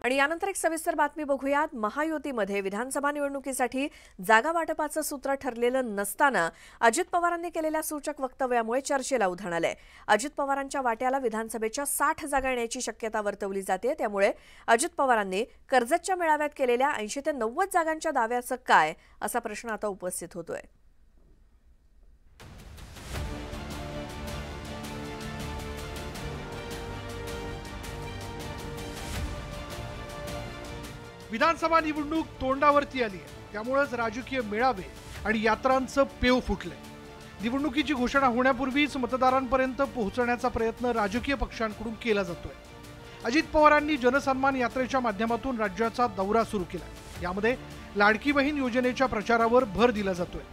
आणि यानंतर एक सविस्तर बातमी बघूयात। महायुतीमध्ये विधानसभा निवडणुकीसाठी जागा वाटपाचं सूत्र ठरलेलं नसताना अजित पवारांनी केलेल्या सूचक वक्तव्यामुळे चर्चेला उधाण आलंय। अजित पवारांच्या वाट्याला विधानसभेच्या 60 जागा येण्याची शक्यता वर्तवली जाते। त्यामुळे अजित पवारांनी कर्जतच्या मेळाव्यात केलेल्या 80 ते 90 जागांच्या दाव्याचं काय असा प्रश्न आता उपस्थित होतोय। विधानसभा निवडणूक तोंडावरती आली आहे, त्यामुळेच राजकीय मेळावे आणि यात्रांचं पेव फुटलंय। निवडणुकीची घोषणा होण्यापूर्वीच मतदारांपर्यंत पोहोचण्याचा प्रयत्न राजकीय पक्षांकडून केला जातोय। अजित पवारांनी जनसन्मान यात्रेच्या माध्यमातून राज्याचा दौरा सुरू केला। यामध्ये लाडकी बहीण योजनेच्या प्रचारावर भर दिला जातोय।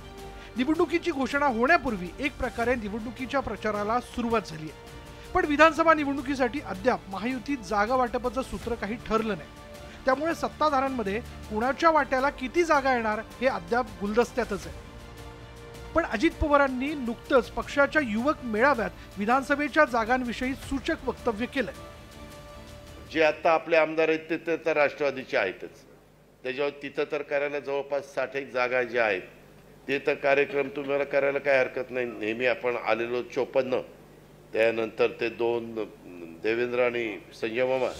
निवडणुकीची घोषणा होण्यापूर्वी एक प्रकारे निवडणुकीच्या प्रचाराला सुरुवात झाली आहे, पण विधानसभा निवडणुकीसाठी अद्याप महायुतीत जागा वाटपाचं सूत्र काही ठरलं नाही। त्यामुळे सत्ताधाऱ्यांमध्ये कुणाच्या वाट्याला किती जागा येणार हे अद्याप गुलदस्त्यातच आहे। पण अजित पवारांनी नुकतंच पक्षाच्या युवक मेळाव्यात विधानसभेच्या जागांविषयी सूचक वक्तव्य केलंय। जे आता आपले आमदार आहेत ते तर राष्ट्रवादीचे आहेतच, त्याच्यावर तिथं तर करायला जवळपास 60 जागा ज्या आहेत ते तर कार्यक्रम तुम्हाला करायला काय हरकत नाही। नेहमी आपण आलेलो 54, त्यानंतर ते 2 देवेंद्र आणि संजय मामा।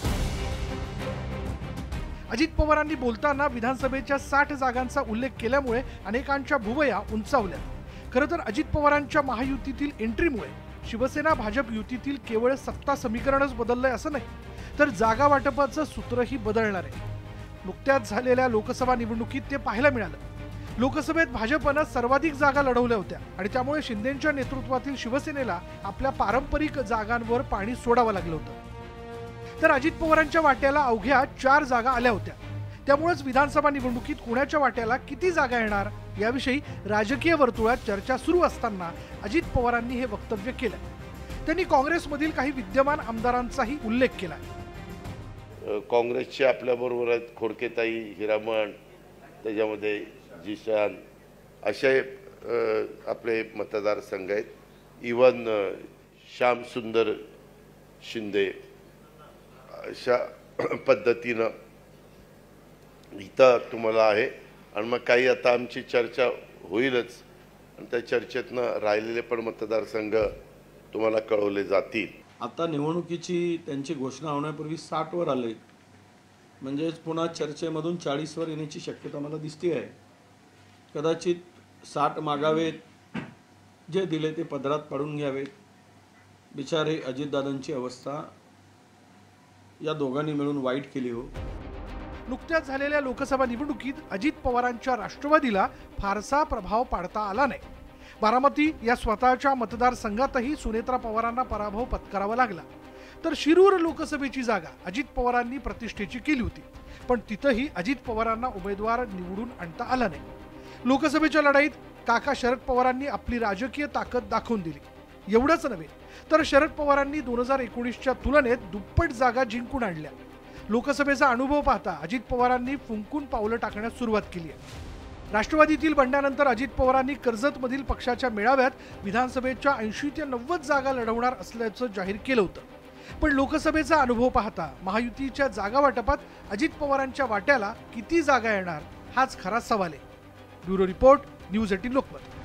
अजित पवारांनी बोलताना विधानसभेच्या 60 जागांचा उल्लेख केल्यामुळे अनेकांच्या भुवया उंचावल्या। खरं तर अजित पवारांच्या महायुतीतील एंट्रीमुळे शिवसेना भाजप युतीतील केवळ सत्ता समीकरणच बदललंय असं नाही, तर जागा वाटपाचं सूत्रही बदलणार आहे। नुकत्याच झालेल्या लोकसभा निवडणुकीत ते पाहायला मिळालं। लोकसभेत भाजपनं सर्वाधिक जागा लढवल्या होत्या आणि त्यामुळे शिंदेंच्या नेतृत्वातील शिवसेनेला आपल्या पारंपरिक जागांवर पाणी सोडावं लागलं होतं। तर अजित पवारांच्या वाट्याला अवघ्या 4 जागा आल्या होत्या। त्यामुळेच विधानसभा निवडणुकीत कुणाच्या वाट्याला किती जागा येणार याविषयी राजकीय वर्तुळात चर्चा सुरू असताना अजित पवारांनी हे वक्तव्य केलं। त्यांनी काँग्रेसमधील काही विद्यमान आमदारांचाही उल्लेख केला। काँग्रेसचे आपल्या बरोबर आहेत खोडकेताई, हिरामण, त्याच्यामध्ये जिशान, असे आपले मतदारसंघ आहेत। इवन श्याम सुंदर शिंदे, अशा पद्धतीनं इथं तुम्हाला आहे। आणि मग काही आता आमची चर्चा होईलच आणि त्या चर्चेतनं राहिलेले पण मतदारसंघ तुम्हाला कळवले जातील। आता निवडणुकीची त्यांची घोषणा होण्यापूर्वी 60 वर आले, म्हणजेच पुन्हा चर्चेमधून 40 वर येण्याची शक्यता मला दिसते आहे। कदाचित 60 मागावेत, जे दिले ते पदरात पाडून घ्यावेत। बिचारे अजितदादांची अवस्था या दोघांनी मिळून वाईट केली हो। नुकत्याच झालेल्या लोकसभा निवडणुकीत अजित पवारांच्या राष्ट्रवादीला फारसा प्रभाव पाडता आला नाही। बारामती या स्वतःच्या मतदारसंघातही सुनेत्रा पवारांना पराभव पत्करावा लागला। तर शिरूर लोकसभेची जागा अजित पवारांनी प्रतिष्ठेची केली होती, पण तिथंही अजित पवारांना उमेदवार निवडून आणता आला नाही। लोकसभेच्या लढाईत काका शरद पवारांनी आपली राजकीय ताकद दाखवून दिली। एवढंच नव्हे तर शरद पवारांनी 2019च्या तुलनेत दुप्पट जागा जिंकून आणल्या। लोकसभेचा अनुभव पाहता अजित पवारांनी फुंकून पावलं टाकण्यास सुरुवात केली आहे। राष्ट्रवादीतील बंडानंतर अजित पवारांनी कर्जतमधील पक्षाच्या मेळाव्यात विधानसभेच्या 80 ते 90 जागा लढवणार असल्याचं जाहीर केलं होतं। पण लोकसभेचा अनुभव पाहता महायुतीच्या जागा वाटपात अजित पवारांच्या वाट्याला किती जागा येणार हाच खरा सवाल आहे। Bureau report, news 18 Lokmat.